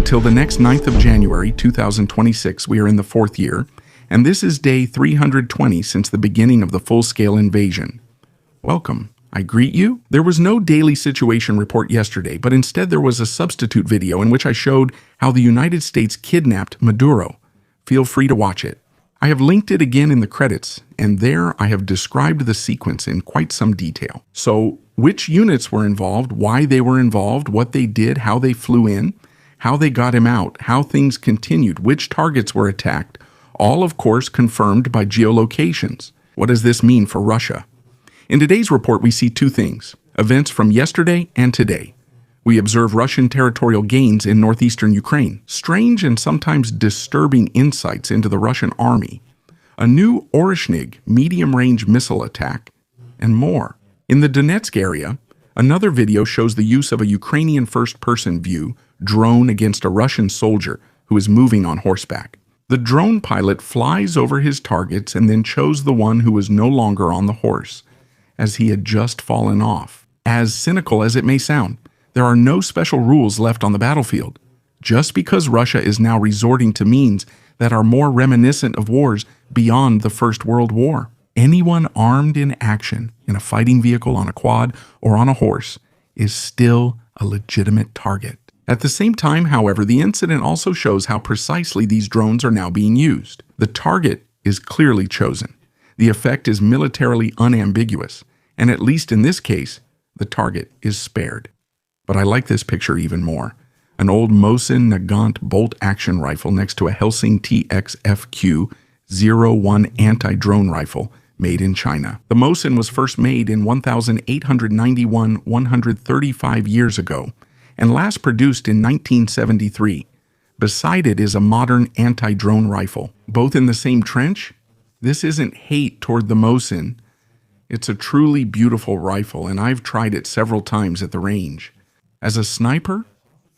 Until the next 9th of January 2026, we are in the 4th year, and this is day 320 since the beginning of the full-scale invasion. Welcome. I greet you. There was no daily situation report yesterday, but instead there was a substitute video in which I showed how the United States kidnapped Maduro. Feel free to watch it. I have linked it again in the credits, and there I have described the sequence in quite some detail. So, which units were involved, why they were involved, what they did, how they flew in, how they got him out, how things continued, which targets were attacked, all of course confirmed by geolocations. What does this mean for Russia? In today's report, we see two things: events from yesterday and today. We observe Russian territorial gains in northeastern Ukraine, strange and sometimes disturbing insights into the Russian army, a new Oreshnig medium-range missile attack, and more. In the Donetsk area, another video shows the use of a Ukrainian first-person view drone against a Russian soldier who is moving on horseback. The drone pilot flies over his targets and then chose the one who was no longer on the horse, as he had just fallen off. As cynical as it may sound, there are no special rules left on the battlefield. Just because Russia is now resorting to means that are more reminiscent of wars beyond the First World War. Anyone armed in action in a fighting vehicle, on a quad, or on a horse is still a legitimate target. At the same time, however, the incident also shows how precisely these drones are now being used. The target is clearly chosen. The effect is militarily unambiguous, and at least in this case, the target is spared. But I like this picture even more. An old Mosin Nagant bolt-action rifle next to a Helsing TXFQ-01 anti-drone rifle made in China. The Mosin was first made in 1891, 135 years ago, and last produced in 1973. Beside it is a modern anti-drone rifle. Both in the same trench? This isn't hate toward the Mosin. It's a truly beautiful rifle, and I've tried it several times at the range. As a sniper,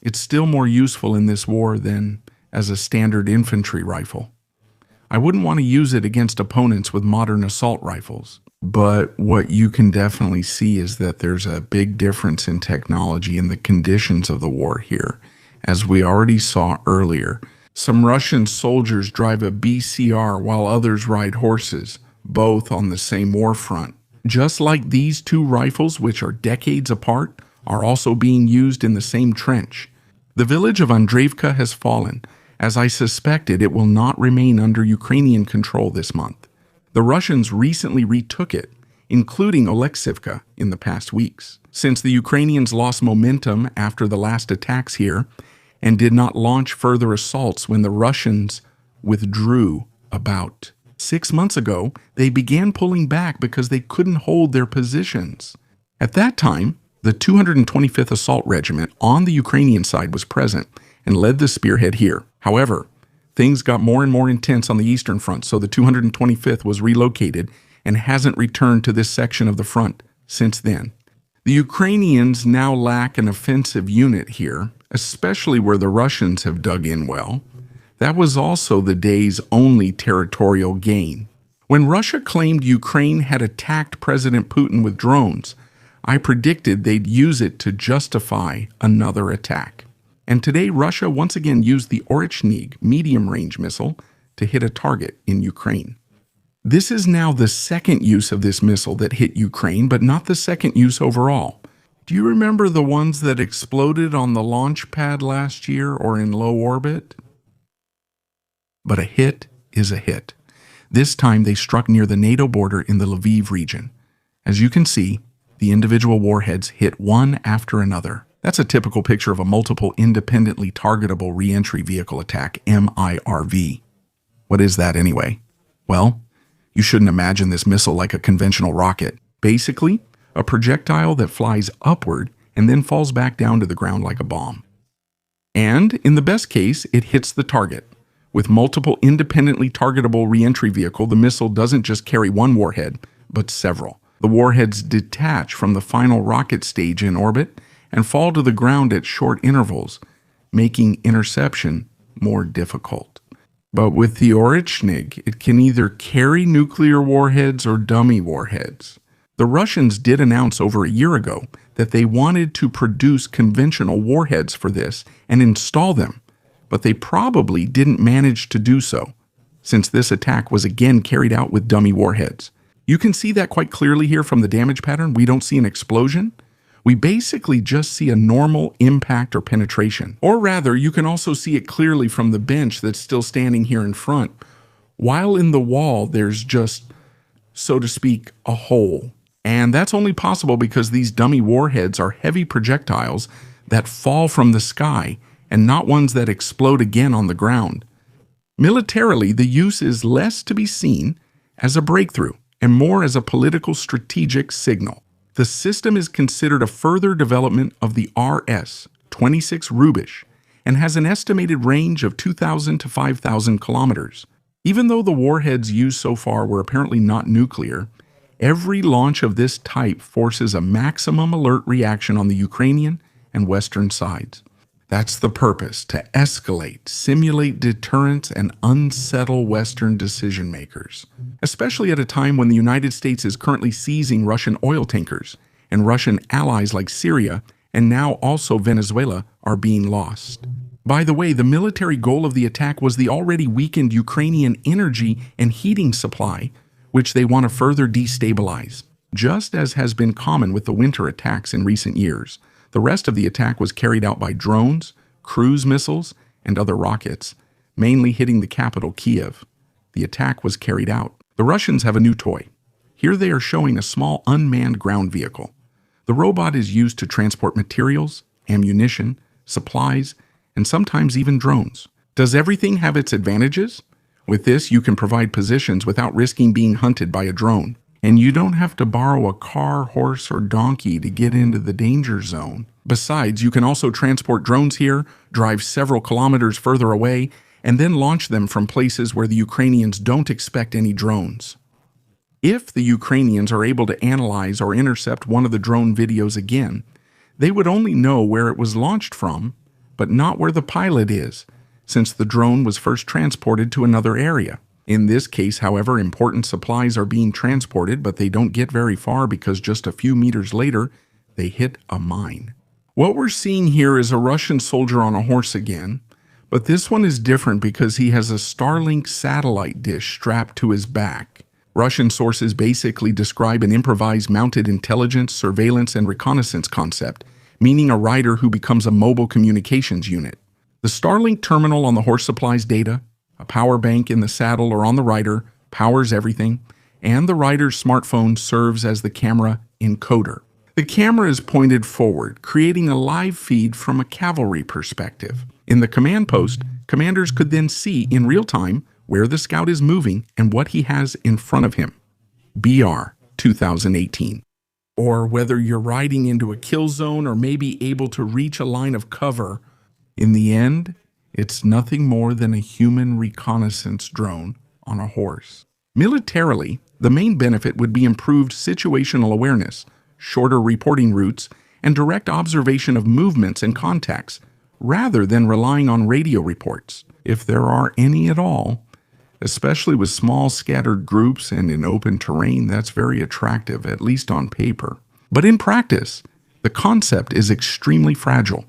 it's still more useful in this war than as a standard infantry rifle. I wouldn't want to use it against opponents with modern assault rifles. But what you can definitely see is that there's a big difference in technology and the conditions of the war here. As we already saw earlier, some Russian soldiers drive a BCR while others ride horses, both on the same war front. Just like these two rifles, which are decades apart, are also being used in the same trench. The village of Andreevka has fallen. As I suspected, it will not remain under Ukrainian control this month. The Russians recently retook it, including Oleksivka, in the past weeks. Since the Ukrainians lost momentum after the last attacks here and did not launch further assaults when the Russians withdrew about 6 months ago, they began pulling back because they couldn't hold their positions. At that time, the 225th Assault Regiment on the Ukrainian side was present and led the spearhead here. However, things got more and more intense on the Eastern Front, so the 225th was relocated and hasn't returned to this section of the front since then. The Ukrainians now lack an offensive unit here, especially where the Russians have dug in well. That was also the day's only territorial gain. When Russia claimed Ukraine had attacked President Putin with drones, I predicted they'd use it to justify another attack. And today, Russia once again used the Oreshnig medium-range missile to hit a target in Ukraine. This is now the second use of this missile that hit Ukraine, but not the second use overall. Do you remember the ones that exploded on the launch pad last year or in low orbit? But a hit is a hit. This time they struck near the NATO border in the Lviv region. As you can see, the individual warheads hit one after another. That's a typical picture of a multiple independently targetable reentry vehicle attack, MIRV. What is that anyway? Well, you shouldn't imagine this missile like a conventional rocket. Basically, a projectile that flies upward and then falls back down to the ground like a bomb. And, in the best case, it hits the target. With multiple independently targetable reentry vehicle, the missile doesn't just carry one warhead, but several. The warheads detach from the final rocket stage in orbit and fall to the ground at short intervals, making interception more difficult. But with the Oreshnig, it can either carry nuclear warheads or dummy warheads. The Russians did announce over a year ago that they wanted to produce conventional warheads for this and install them, but they probably didn't manage to do so, since this attack was again carried out with dummy warheads. You can see that quite clearly here from the damage pattern. We don't see an explosion. We basically just see a normal impact or penetration. Or rather, you can also see it clearly from the bench that's still standing here in front, while in the wall there's just, so to speak, a hole. And that's only possible because these dummy warheads are heavy projectiles that fall from the sky and not ones that explode again on the ground. Militarily, the use is less to be seen as a breakthrough and more as a political strategic signal. The system is considered a further development of the RS-26 Rubish and has an estimated range of 2,000 to 5,000 kilometers. Even though the warheads used so far were apparently not nuclear, every launch of this type forces a maximum alert reaction on the Ukrainian and Western sides. That's the purpose, to escalate, simulate deterrence, and unsettle Western decision makers, especially at a time when the United States is currently seizing Russian oil tankers, and Russian allies like Syria and now also Venezuela are being lost. By the way, the military goal of the attack was the already weakened Ukrainian energy and heating supply, which they want to further destabilize. Just as has been common with the winter attacks in recent years, the rest of the attack was carried out by drones, cruise missiles, and other rockets, mainly hitting the capital, Kiev. The attack was carried out. The Russians have a new toy. Here they are showing a small unmanned ground vehicle. The robot is used to transport materials, ammunition, supplies, and sometimes even drones. Does everything have its advantages? With this, you can provide positions without risking being hunted by a drone. And you don't have to borrow a car, horse, or donkey to get into the danger zone. Besides, you can also transport drones here, drive several kilometers further away, and then launch them from places where the Ukrainians don't expect any drones. If the Ukrainians are able to analyze or intercept one of the drone videos again, they would only know where it was launched from, but not where the pilot is, since the drone was first transported to another area. In this case, however, important supplies are being transported, but they don't get very far because just a few meters later, they hit a mine. What we're seeing here is a Russian soldier on a horse again, but this one is different because he has a Starlink satellite dish strapped to his back. Russian sources basically describe an improvised mounted intelligence, surveillance, and reconnaissance concept, meaning a rider who becomes a mobile communications unit. The Starlink terminal on the horse supplies data, a power bank in the saddle or on the rider powers everything, and the rider's smartphone serves as the camera encoder. The camera is pointed forward, creating a live feed from a cavalry perspective. In the command post, commanders could then see in real time where the scout is moving and what he has in front of him. BR 2018. Or whether you're riding into a kill zone or maybe able to reach a line of cover, in the end, it's nothing more than a human reconnaissance drone on a horse. Militarily, the main benefit would be improved situational awareness, shorter reporting routes, and direct observation of movements and contacts, rather than relying on radio reports, if there are any at all. Especially with small scattered groups and in open terrain, that's very attractive, at least on paper. But in practice, the concept is extremely fragile.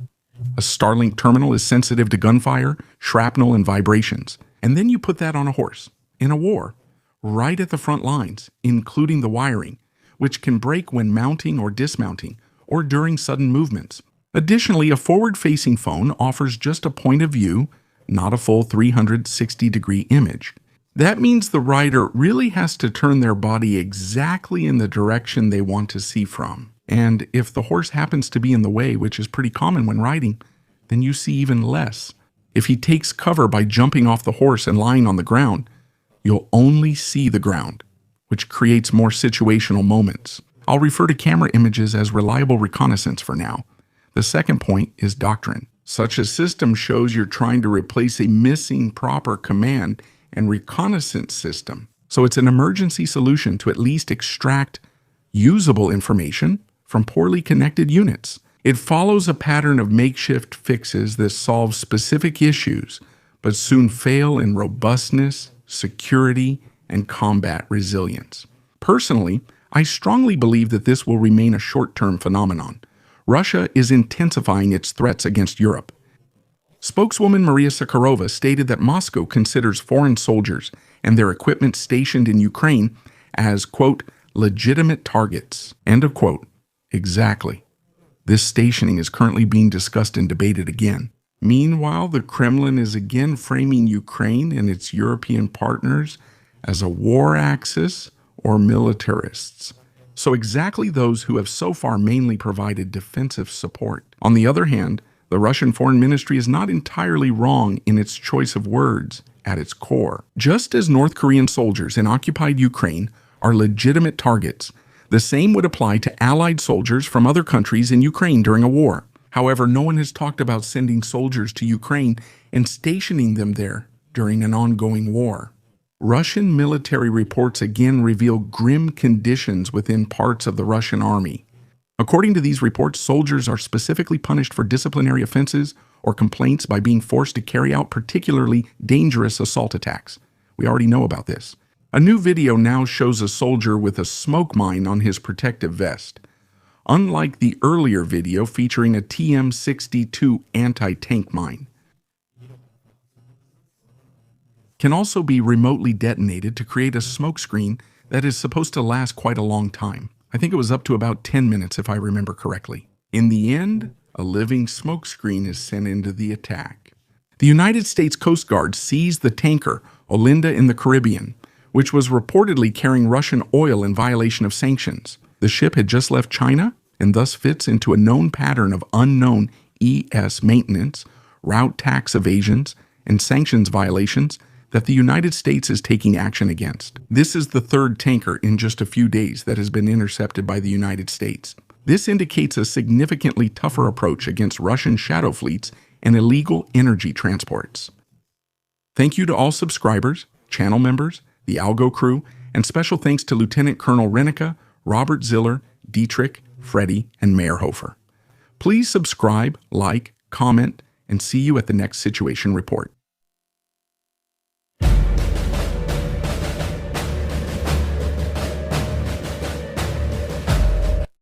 A Starlink terminal is sensitive to gunfire, shrapnel, and vibrations. And then you put that on a horse, in a war, right at the front lines, including the wiring, which can break when mounting or dismounting, or during sudden movements. Additionally, a forward-facing phone offers just a point of view, not a full 360-degree image. That means the rider really has to turn their body exactly in the direction they want to see from. And if the horse happens to be in the way, which is pretty common when riding, then you see even less. If he takes cover by jumping off the horse and lying on the ground, you'll only see the ground, which creates more situational moments. I'll refer to camera images as reliable reconnaissance for now. The second point is doctrine. Such a system shows you're trying to replace a missing proper command and reconnaissance system. So it's an emergency solution to at least extract usable information from poorly connected units. It follows a pattern of makeshift fixes that solve specific issues, but soon fail in robustness, security, and combat resilience. Personally, I strongly believe that this will remain a short-term phenomenon. Russia is intensifying its threats against Europe. Spokeswoman Maria Sakharova stated that Moscow considers foreign soldiers and their equipment stationed in Ukraine as, quote, legitimate targets, end of quote. Exactly. This stationing is currently being discussed and debated again. Meanwhile, the Kremlin is again framing Ukraine and its European partners as a war axis or militarists. So exactly those who have so far mainly provided defensive support. On the other hand, the Russian Foreign Ministry is not entirely wrong in its choice of words at its core. Just as North Korean soldiers in occupied Ukraine are legitimate targets, the same would apply to allied soldiers from other countries in Ukraine during a war. However, no one has talked about sending soldiers to Ukraine and stationing them there during an ongoing war. Russian military reports again reveal grim conditions within parts of the Russian army. According to these reports, soldiers are specifically punished for disciplinary offenses or complaints by being forced to carry out particularly dangerous assault attacks. We already know about this. A new video now shows a soldier with a smoke mine on his protective vest. Unlike the earlier video featuring a TM-62 anti-tank mine. Can also be remotely detonated to create a smoke screen that is supposed to last quite a long time. I think it was up to about 10 minutes if I remember correctly. In the end, a living smoke screen is sent into the attack. The United States Coast Guard seized the tanker Olinda in the Caribbean, which was reportedly carrying Russian oil in violation of sanctions. The ship had just left China and thus fits into a known pattern of unknown ES maintenance, route tax evasions, and sanctions violations that the United States is taking action against. This is the third tanker in just a few days that has been intercepted by the United States. This indicates a significantly tougher approach against Russian shadow fleets and illegal energy transports. Thank you to all subscribers, channel members, the Algo crew, and special thanks to Lieutenant Colonel Renica, Robert Ziller, Dietrich, Freddie, and Mayor Hofer. Please subscribe, like, comment, and see you at the next Situation Report.